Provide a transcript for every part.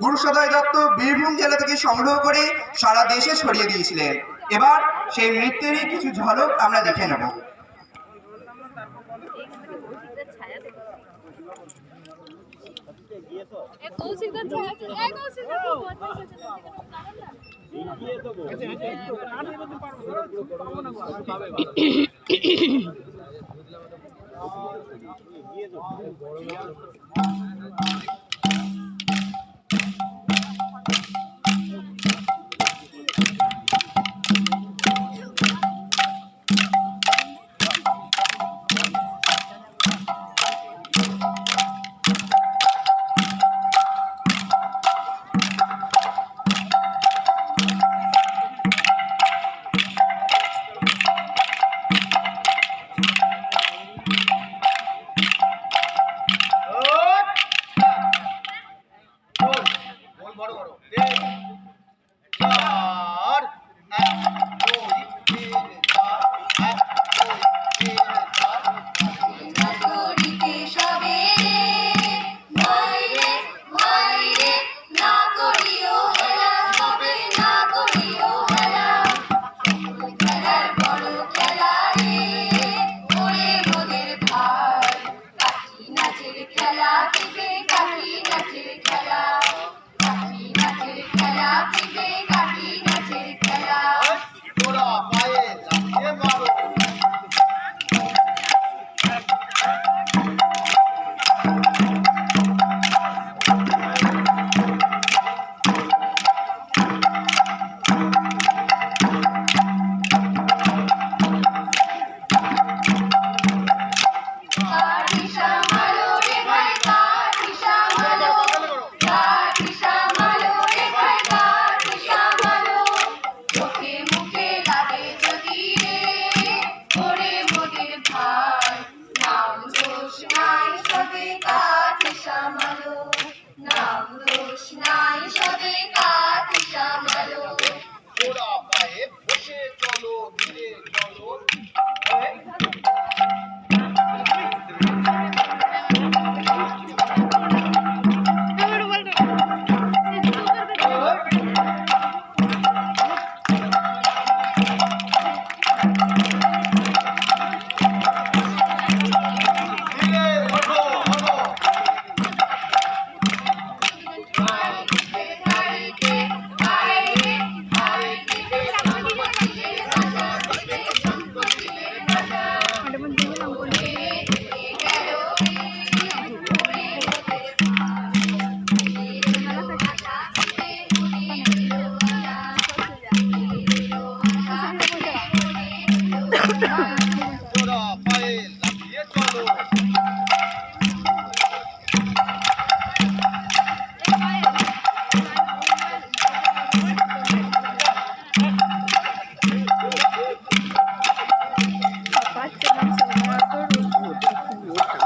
গুরুসদয় দত্ত বীরভূম জেলা থেকে সংগ্রহ করে সারা দেশে ছড়িয়ে দিয়েছিলেন। এবার সেই নৃত্যেরই কিছু ঝলক আমরা দেখে নেব।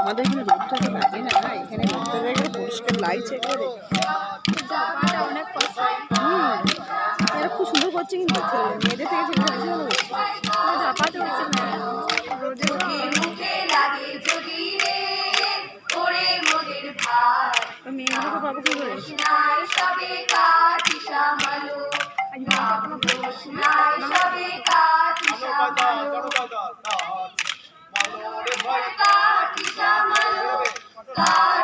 আমাদের এখানে রোদটা তো লাগে না, এখানে রোদটা দেখে পরিষ্কার লাগছে করে। অনেক কষ্ট। এরা খুব সুন্দর করছে কিন্তু মেয়েদের থেকে ছেলে বেশি ভালো করছে। ঝাপাতে হচ্ছে না রোদে মেয়েগুলোকে পাবো কি করে? God